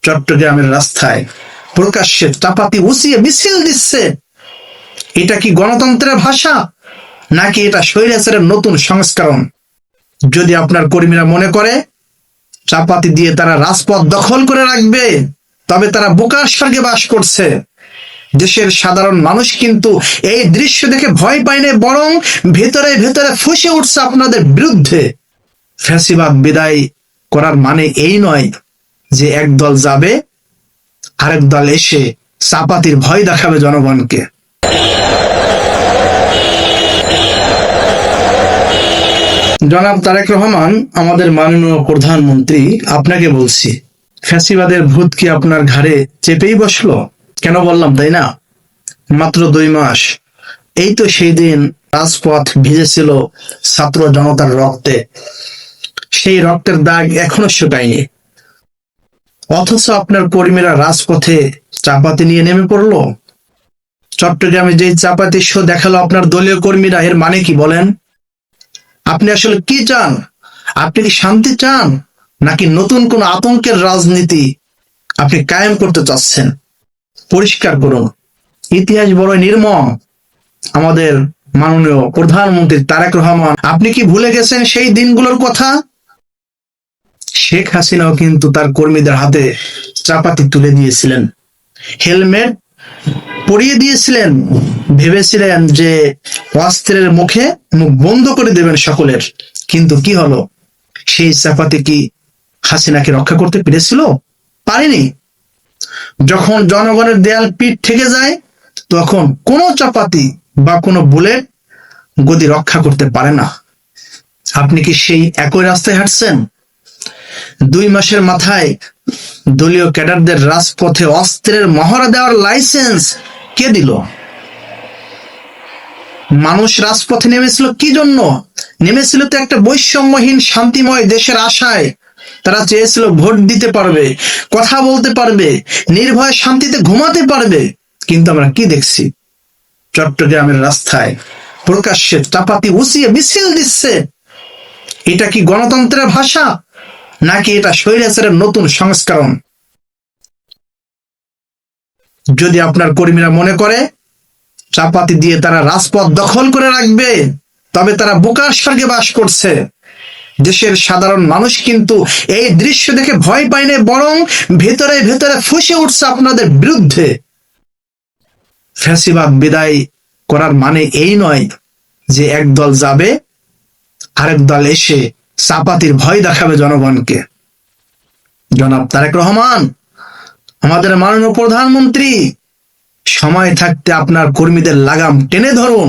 চট্টগ্রামের রাস্তায় প্রকাশ্যে চাপাতি উঁচিয়ে মিছিল দিচ্ছে। এটা কি গণতন্ত্রের ভাষা, নাকি এটা স্বৈরাচারের নতুন সংস্করণ? যদি আপনার কর্মীরা মনে করে চাপাতি দিয়ে তারা রাজপথ দখল করে রাখবে, তবে তারা বোকার স্বর্গে বাস করছে। দেশের সাধারণ মানুষ কিন্তু এই দৃশ্য দেখে ভয় পায় না, বরং ভেতরে ভেতরে ফুঁসে উঠছে আপনাদের বিরুদ্ধে। ফ্যাসিবাদ বিদায় করার মানে এই নয় যে এক দল যাবে আরেক দল এসে চাপাতির ভয় দেখাবে জনগণকে। জনাব তারেক রহমান, আমাদের মাননীয় প্রধানমন্ত্রী, আপনাকে বলছি, ফ্যাসিবাদের ভূত কি আপনার ঘাড়ে চেপেই বসলো? কেন বললাম তাই না? মাত্র 2 মাস, এই তো সেই দিন রাজপথ ভিজেছিল ছাত্র জনতার রক্তে। সেই রক্তের দাগ এখনো শুকায়নি, অথচ আপনার কর্মীরা রাজপথে চাপাতি নিয়ে নেমে পড়লো। চট্টগ্রামে যে চাপাতি শো দেখালো আপনার দলীয় কর্মীরা, এর মানে কি বলেন? আপনি আসলে কি চান? আপনি কি শান্তি চান, নাকি নতুন কোন আতঙ্কের রাজনীতি আপনি কায়েম করতে চাচ্ছেন? পরিষ্কার করুন। ইতিহাস বড় নির্মম। আমাদের মাননীয় প্রধানমন্ত্রী তারেক রহমান, আপনি কি ভুলে গেছেন সেই দিনগুলোর কথা? শেখ হাসিনাও কিন্তু তার কর্মীদের হাতে চাপাতি তুলে দিয়েছিলেন, হেলমেট পরিয়ে দিয়েছিলেন, ভেবেছিলেন যে অস্ত্রের মুখে মুখ বন্ধ করে দেবেন সকলের। কিন্তু কি হলো? সেই চাপাতি কি হাসিনাকে রক্ষা করতে পেরেছিল? পারেনি। যখন জনগণের দেয়াল পিঠ থেকে যায়, তখন কোনো চাপাতি বা কোনো বুলেট গদি রক্ষা করতে পারে না। আপনি কি সেই একই রাস্তায় হাঁটছেন? 2 মাসের মাথায় দলীয় ক্যাডারদের রাজপথে অস্ত্রের মহড়া দেওয়ার লাইসেন্স কে দিল? মানুষ রাজপথে নেমেছিল কি জন্য? নেমেছিল তো একটা বৈষম্যহীন শান্তিময় দেশের আশায়। তারা চেয়েছিল ভোট দিতে পারবে, কথা বলতে পারবে, নির্ভয়ে শান্তিতে ঘুমাতে পারবে। কিন্তু আমরা কি দেখছি? চট্টগ্রামের রাস্তায় প্রকাশ্যে চাপাতি উঁচিয়ে মিছিল দিচ্ছে। এটা কি গণতন্ত্রের ভাষা, নাকি এটা স্বৈরাচারের নতুন সংস্করণ? যদি আপনার কর্মীরা মনে করে চাপাতি দিয়ে তারা রাজপথ দখল করে রাখবে, তবে তারা বোকার স্বর্গে বাস করছে। দেশের সাধারণ মানুষ কিন্তু এই দৃশ্য দেখে ভয় পায় না, বরং ভেতরে ভেতরে ফুঁসে উঠছে আপনাদের বিরুদ্ধে। ফ্যাসিবাদ বিদায় করার মানে এই নয় যে এক দল যাবে আরেক দল এসে চাপাতির ভয় দেখাবে জনগণকে। জনাব তারেক রহমান, আমাদের মাননীয় প্রধানমন্ত্রী, সময় থাকতে আপনার কর্মীদের লাগাম টেনে ধরুন।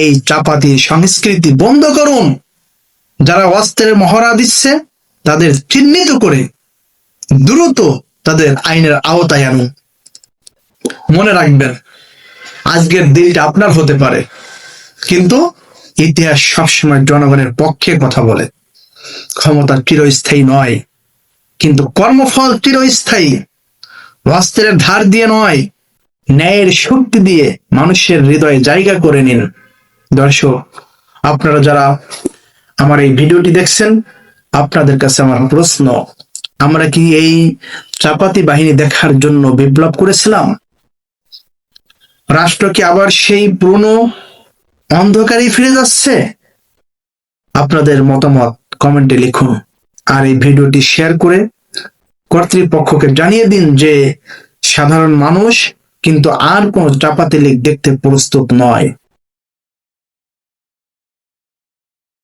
এই চাপাতি সংস্কৃতি বন্ধ করুন। যারা অস্ত্রের মহড়া দিচ্ছে তাদের চিহ্নিত করে দ্রুত তাদের আইনের আওতায় আনুন। মনে রাখবেন, আজকের দিনটা আপনার হতে পারে, কিন্তু ইতিহাস সবসময় জনগণের পক্ষে কথা বলে। ক্ষমতা চিরস্থায়ী নয়, কিন্তু কর্মফল চিরস্থায়ী। অস্ত্রের ধার দিয়ে নয়, ন্যায়ের শক্তি দিয়ে মানুষের হৃদয়ে জায়গা করে নিন। দর্শক, আপনারা যারা আমার এই ভিডিওটি দেখছেন, আপনাদের কাছে আমার প্রশ্ন, আমরা কি এই চাপাতি বাহিনী দেখার জন্য বিপ্লব করেছিলাম? রাষ্ট্র কি আবার সেই পুরনো অন্ধকারে ফিরে যাচ্ছে? আপনাদের মতামত কমেন্টে লিখুন, আর এই ভিডিওটি শেয়ার করে কর্তৃপক্ষকে জানিয়ে দিন যে সাধারণ মানুষ কিন্তু আর কোনো চাপাতি লীগ দেখতে প্রস্তুত নয়।